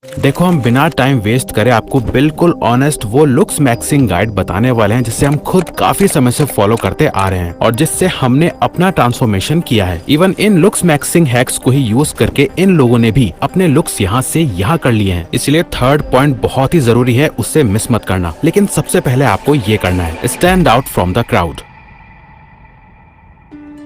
देखो, हम बिना टाइम वेस्ट करे आपको बिल्कुल ऑनेस्ट वो लुक्स मैक्सिंग गाइड बताने वाले हैं जिसे हम खुद काफी समय से फॉलो करते आ रहे हैं और जिससे हमने अपना ट्रांसफॉर्मेशन किया है। Even in looks maxing hacks को ही यूज करके इन लोगों ने भी अपने लुक्स यहाँ से यहाँ कर लिए हैं। इसलिए थर्ड पॉइंट बहुत ही जरूरी है, उससे मिस मत करना। लेकिन सबसे पहले आपको ये करना है, stand out from the crowd.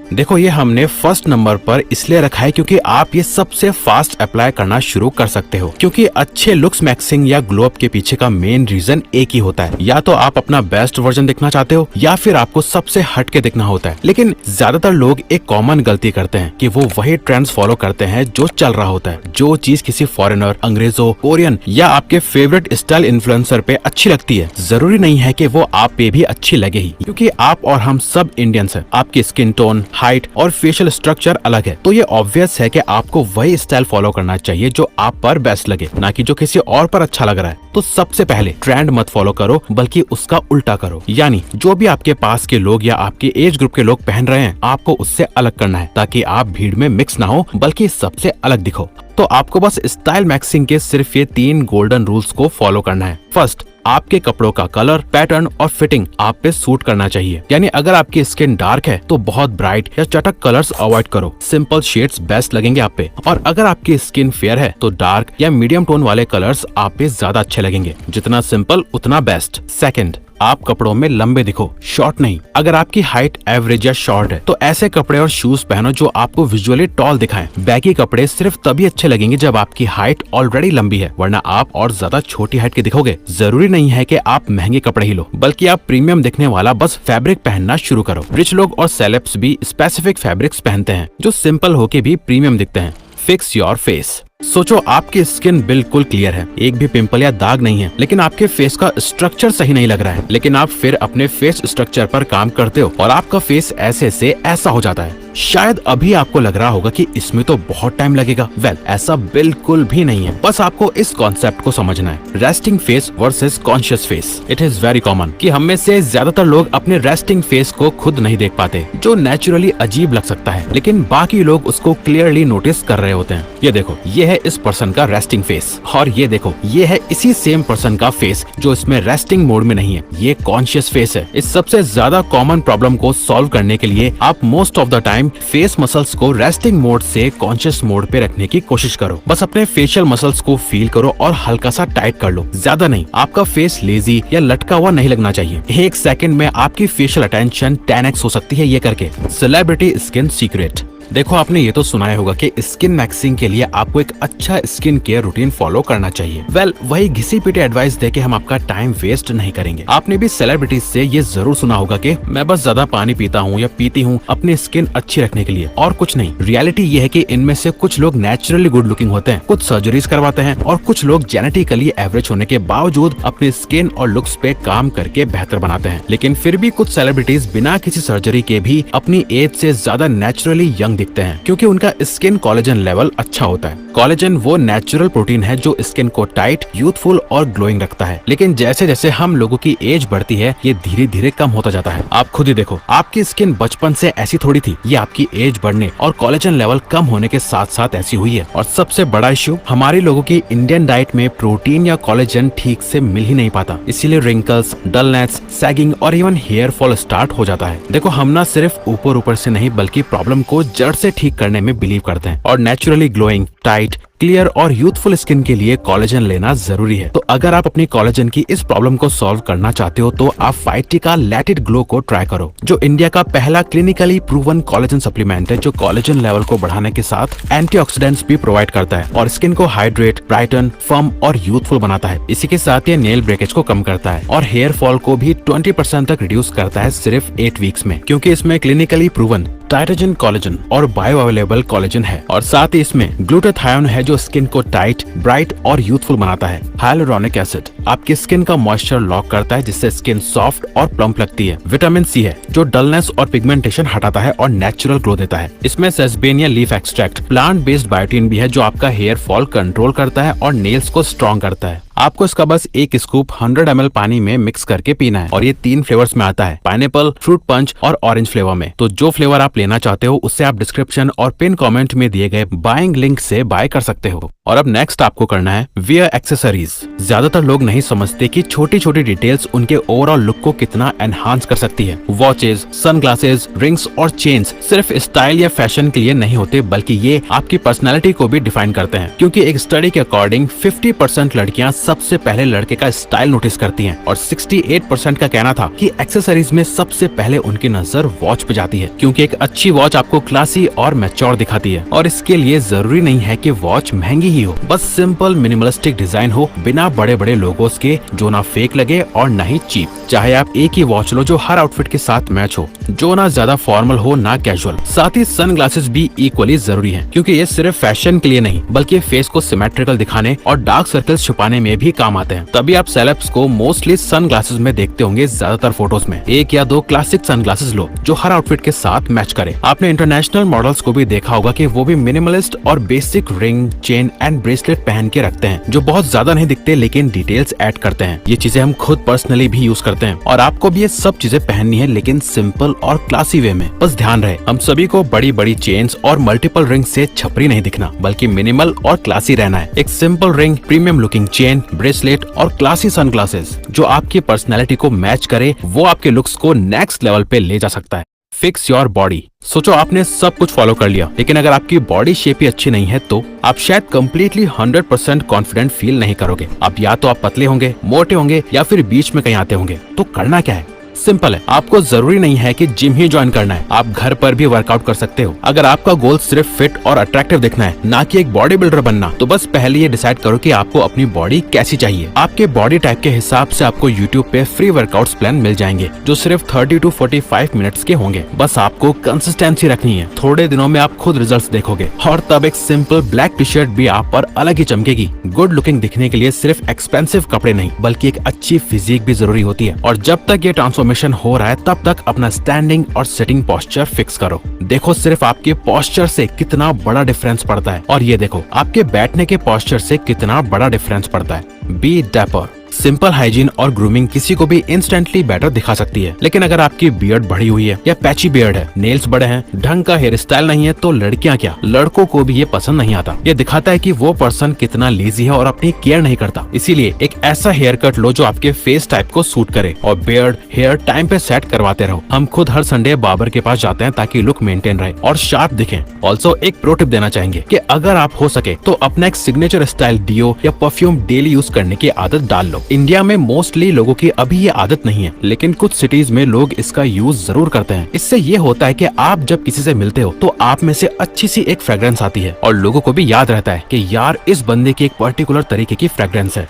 देखो, ये हमने फर्स्ट नंबर पर इसलिए रखा है क्योंकि आप ये सबसे फास्ट अप्लाई करना शुरू कर सकते हो। क्योंकि अच्छे लुक्स मैक्सिंग या ग्लो अप के पीछे का मेन रीजन एक ही होता है, या तो आप अपना बेस्ट वर्जन दिखना चाहते हो या फिर आपको सबसे हट के दिखना होता है। लेकिन ज्यादातर लोग एक कॉमन गलती करते हैं कि वो वही ट्रेंड्स फॉलो करते हैं जो चल रहा होता है। जो चीज किसी फॉरेनर, अंग्रेजों, कोरियन या आपके फेवरेट स्टाइल इन्फ्लुएंसर पे अच्छी लगती है, जरूरी नहीं है कि वो आप पे भी अच्छी लगे ही। क्योंकि आप और हम सब इंडियंस हैं, आपकी स्किन टोन, हाइट और फेशियल स्ट्रक्चर अलग है, तो ये ऑब्वियस है कि आपको वही स्टाइल फॉलो करना चाहिए जो आप पर बेस्ट लगे, ना कि जो किसी और पर अच्छा लग रहा है। तो सबसे पहले ट्रेंड मत फॉलो करो, बल्कि उसका उल्टा करो। यानी जो भी आपके पास के लोग या आपके एज ग्रुप के लोग पहन रहे हैं, आपको उससे अलग करना है, ताकि आप भीड़ में मिक्स ना हो बल्कि सबसे अलग दिखो। तो आपको बस स्टाइल मैक्सिंग के सिर्फ ये 3 गोल्डन रूल्स को फॉलो करना है। फर्स्ट, आपके कपड़ों का कलर, पैटर्न और फिटिंग आप पे सूट करना चाहिए। यानी अगर आपकी स्किन डार्क है तो बहुत ब्राइट या चटक कलर्स अवॉइड करो, सिंपल शेड्स बेस्ट लगेंगे आप पे। और अगर आपकी स्किन फेयर है तो डार्क या मीडियम टोन वाले कलर्स आप पे ज्यादा अच्छे लगेंगे। जितना सिंपल उतना बेस्ट। सेकंड, आप कपड़ों में लंबे दिखो, शॉर्ट नहीं। अगर आपकी हाइट एवरेज या शॉर्ट है तो ऐसे कपड़े और शूज पहनो जो आपको विजुअली टॉल दिखाएं। बैगी कपड़े सिर्फ तभी अच्छे लगेंगे जब आपकी हाइट ऑलरेडी लंबी है, वरना आप और ज्यादा छोटी हाइट के दिखोगे। जरूरी नहीं है कि आप महंगे कपड़े ही लो, बल्कि आप प्रीमियम दिखने वाला बस फैब्रिक पहनना शुरू करो। रिच लोग और सेलेब्स भी स्पेसिफिक फैब्रिक्स पहनते हैं जो सिंपल होके भी प्रीमियम दिखते हैं। Fix your face. सोचो, आपकी स्किन बिल्कुल क्लियर है, एक भी पिंपल या दाग नहीं है, लेकिन आपके फेस का स्ट्रक्चर सही नहीं लग रहा है। लेकिन आप फिर अपने फेस स्ट्रक्चर पर काम करते हो और आपका फेस ऐसे से ऐसा हो जाता है। शायद अभी आपको लग रहा होगा कि इसमें तो बहुत टाइम लगेगा। वेल, ऐसा बिल्कुल भी नहीं है। बस आपको इस कॉन्सेप्ट को समझना है, resting face versus conscious face. It is very common कि हम में से ज्यादातर लोग अपने रेस्टिंग फेस को खुद नहीं देख पाते, जो नेचुरली अजीब लग सकता है, लेकिन बाकी लोग उसको क्लियरली नोटिस कर रहे होते हैं। ये देखो, ये है इस पर्सन का रेस्टिंग फेस, और ये देखो, ये है इसी सेम पर्सन का फेस जो इसमें रेस्टिंग मोड में नहीं है। ये कॉन्शियस फेस है। इस सबसे ज्यादा कॉमन प्रॉब्लम को सॉल्व करने के लिए आप most of the time face muscles को रेस्टिंग मोड से कॉन्शियस मोड पे रखने की कोशिश करो। बस अपने फेशियल मसल्स को फील करो और हल्का सा टाइट कर लो, ज्यादा नहीं। आपका फेस लेजी या लटका हुआ नहीं लगना चाहिए। 1 सेकंड में आपकी फेशियल अटेंशन 10x हो सकती है ये करके। Celebrity skin secret. देखो, आपने ये तो सुना ही होगा कि स्किन मैक्सिंग के लिए आपको एक अच्छा स्किन केयर रूटीन फॉलो करना चाहिए। वेल, वही घिसी पिटी एडवाइस देके हम आपका टाइम वेस्ट नहीं करेंगे। आपने भी सेलिब्रिटीज से ये जरूर सुना होगा कि मैं बस ज्यादा पानी पीता हूँ या पीती हूँ अपनी स्किन अच्छी रखने के लिए, और कुछ नहीं। रियलिटी ये है कि इनमें से कुछ लोग नेचुरली गुड लुकिंग होते हैं, कुछ सर्जरीज करवाते हैं, और कुछ लोग जेनेटिकली एवरेज होने के बावजूद अपनी स्किन और लुक्स पे काम करके बेहतर बनाते हैं। लेकिन फिर भी कुछ सेलिब्रिटीज बिना किसी सर्जरी के भी अपनी एज से ज्यादा नेचुरली यंग दिखते हैं, क्योंकि उनका स्किन कोलेजन लेवल अच्छा होता है। कोलेजन वो नेचुरल प्रोटीन है जो स्किन को टाइट, यूथफुल और ग्लोइंग रखता है। लेकिन जैसे जैसे हम लोगों की एज बढ़ती है, ये धीरे धीरे कम होता जाता है। आप खुद ही देखो, आपकी स्किन बचपन से ऐसी थोड़ी थी, ये आपकी एज बढ़ने और कोलेजन लेवल कम होने के साथ साथ ऐसी हुई है। और सबसे बड़ा इश्यू, हमारे लोगों की इंडियन डाइट में प्रोटीन या कोलेजन ठीक से मिल ही नहीं पाता, इसीलिए रिंकल्स, डलनेस, सैगिंग और इवन हेयर फॉल स्टार्ट हो जाता है। देखो, हम ना सिर्फ ऊपर ऊपर से नहीं, बल्कि प्रॉब्लम को जड़ से ठीक करने में बिलीव करते हैं, और नेचुरली ग्लोइंग, टाइट, क्लियर और यूथफुल स्किन के लिए कोलेजन लेना जरूरी है। तो अगर आप अपनी कोलेजन की इस प्रॉब्लम को सॉल्व करना चाहते हो तो आप फाइटिका लेट इट ग्लो को ट्राई करो, जो इंडिया का पहला क्लिनिकली प्रूवन कोलेजन सप्लीमेंट है, जो कोलेजन लेवल को बढ़ाने के साथ एंटीऑक्सीडेंट्स भी प्रोवाइड करता है और स्किन को हाइड्रेट, ब्राइटन, फर्म और यूथफुल बनाता है। इसी के साथ ये नेल ब्रेकेज को कम करता है और हेयर फॉल को भी 20% तक रिड्यूस करता है सिर्फ 8 वीक्स में, क्योंकि इसमें क्लिनिकली प्रूवन टाइटोजन कोलेजन और बायो अवेलेबल कोलेजन है, और साथ ही इसमें ग्लूटाथायोन है जो स्किन को टाइट, ब्राइट और यूथफुल बनाता है। हाइलुरोनिक एसिड आपकी स्किन का मॉइस्चर लॉक करता है, जिससे स्किन सॉफ्ट और प्लम्प लगती है। विटामिन सी है जो डलनेस और पिगमेंटेशन हटाता है और नेचुरल ग्लो देता है। इसमें sesbania leaf extract, plant based biotin भी है जो आपका हेयर फॉल कंट्रोल करता है और नेल्स को स्ट्रॉन्ग करता है। आपको इसका बस 1 स्कूप 100 ml पानी में मिक्स करके पीना है, और ये 3 फ्लेवर्स में आता है, पाइनएप्पल, फ्रूट पंच और ऑरेंज फ्लेवर में। तो जो फ्लेवर आप लेना चाहते हो उससे आप डिस्क्रिप्शन और पिन कमेंट में दिए गए बाइंग लिंक से बाय कर सकते हो। और अब नेक्स्ट आपको करना है वियर एक्सेसरीज। ज्यादातर लोग नहीं समझते कि छोटी छोटी डिटेल्स उनके ओवरऑल लुक को कितना एनहांस कर सकती है। वॉचेस, सनग्लासेस, रिंग्स और चेन्स सिर्फ स्टाइल या फैशन के लिए नहीं होते, बल्कि ये आपकी पर्सनैलिटी को भी डिफाइन करते हैं। क्योंकि एक स्टडी के अकॉर्डिंग 50% लड़कियां सबसे पहले लड़के का स्टाइल नोटिस करती हैं और 68% का कहना था कि एक्सेसरीज में सबसे पहले उनकी नजर वॉच पे जाती है। क्योंकि एक अच्छी वॉच आपको क्लासी और मैच्योर दिखाती है और इसके लिए जरूरी नहीं है कि वॉच महंगी ही हो, बस सिंपल मिनिमलिस्टिक डिजाइन हो, बिना बड़े बड़े लोगोस के, जो ना फेक लगे और ना ही चीप। चाहे आप एक ही वॉच लो जो हर आउटफिट के साथ मैच हो, जो ना ज्यादा फॉर्मल हो ना कैजुअल। साथ ही सनग्लासेस भी इक्वली जरूरी हैं, क्योंकि ये सिर्फ फैशन के लिए नहीं बल्कि फेस को सिमेट्रिकल दिखाने और डार्क सर्कल्स छुपाने में भी काम आते हैं। तभी आप सेलेब्स को मोस्टली सनग्लासेस में देखते होंगे ज्यादातर फोटोज में। एक या दो क्लासिक सनग्लासेस लो जो हर आउटफिट के साथ मैच करे। आपने इंटरनेशनल मॉडल्स को भी देखा होगा कि वो भी मिनिमलिस्ट और basic ring, chain and bracelet पहन के रखते हैं, जो बहुत ज्यादा नहीं दिखते लेकिन डिटेल्स ऐड करते हैं। ये चीजें हम खुद पर्सनली भी यूज करते हैं और आपको भी ये सब चीजें पहननी है, लेकिन सिंपल और क्लासी वे में। बस ध्यान रहे, हम सभी को बड़ी बड़ी चेन्स और मल्टीपल रिंग से छपरी नहीं दिखना, बल्कि मिनिमल और क्लासी रहना है। एक simple ring, premium looking chain, bracelet और क्लासी सनग्लासेस जो आपकी पर्सनैलिटी को मैच करे, वो आपके लुक्स को नेक्स्ट लेवल पे ले जा सकता है। Fix your body. सोचो आपने सब कुछ फॉलो कर लिया, लेकिन अगर आपकी बॉडी शेप ही अच्छी नहीं है तो आप शायद कम्प्लीटली 100% कॉन्फिडेंट फील नहीं करोगे। अब या तो आप पतले होंगे, मोटे होंगे या फिर बीच में कहीं आते होंगे। तो करना क्या है? सिंपल है, आपको जरूरी नहीं है कि जिम ही ज्वाइन करना है, आप घर पर भी वर्कआउट कर सकते हो। अगर आपका गोल सिर्फ फिट और अट्रैक्टिव दिखना है, ना कि एक बॉडी बिल्डर बनना, तो बस पहले ये डिसाइड करो कि आपको अपनी बॉडी कैसी चाहिए। आपके बॉडी टाइप के हिसाब से आपको YouTube पे फ्री वर्कआउट्स प्लान मिल जाएंगे जो सिर्फ 30 to 45 मिनट्स के होंगे। बस आपको कंसिस्टेंसी रखनी है, थोड़े दिनों में आप खुद रिजल्ट्स देखोगे और तब एक सिंपल ब्लैक टी शर्ट भी आप पर अलग ही चमकेगी। गुड लुकिंग दिखने के लिए सिर्फ एक्सपेंसिव कपड़े नहीं बल्कि एक अच्छी फिजिक भी जरूरी होती है। और जब तक ये ट्रांसफॉर्मेशन हो रहा है तब तक अपना स्टैंडिंग और सिटिंग पोस्चर फिक्स करो। देखो सिर्फ आपके पोस्चर से कितना बड़ा डिफरेंस पड़ता है, और ये देखो आपके बैठने के पोस्चर से कितना बड़ा डिफरेंस पड़ता है। Be dapper. सिंपल हाइजीन और ग्रूमिंग किसी को भी इंस्टेंटली बेटर दिखा सकती है, लेकिन अगर आपकी बियर्ड बढ़ी हुई है या पैची बियर्ड है, नेल्स बड़े हैं, ढंग का हेयर स्टाइल नहीं है, तो लड़कियां क्या लड़कों को भी ये पसंद नहीं आता। ये दिखाता है कि वो पर्सन कितना लेजी है और अपनी केयर नहीं करता। इसीलिए एक ऐसा हेयर कट लो जो आपके फेस टाइप को सूट करे और बियर्ड हेयर टाइम पे सेट करवाते रहो। हम खुद हर संडे बार्बर के पास जाते हैं ताकि लुक मेंटेन रहे और शार्प दिखे। ऑल्सो एक प्रो टिप देना चाहेंगे कि अगर आप हो सके तो अपना एक सिग्नेचर स्टाइल डियो या परफ्यूम डेली यूज करने की आदत डाल लो। इंडिया में मोस्टली लोगों की अभी ये आदत नहीं है, लेकिन कुछ सिटीज में लोग इसका यूज जरूर करते हैं। इससे ये होता है कि आप जब किसी से मिलते हो तो आप में से अच्छी सी एक फ्रेग्रेंस आती है और लोगों को भी याद रहता है कि यार इस बंदे की एक पर्टिकुलर तरीके की फ्रेग्रेंस है।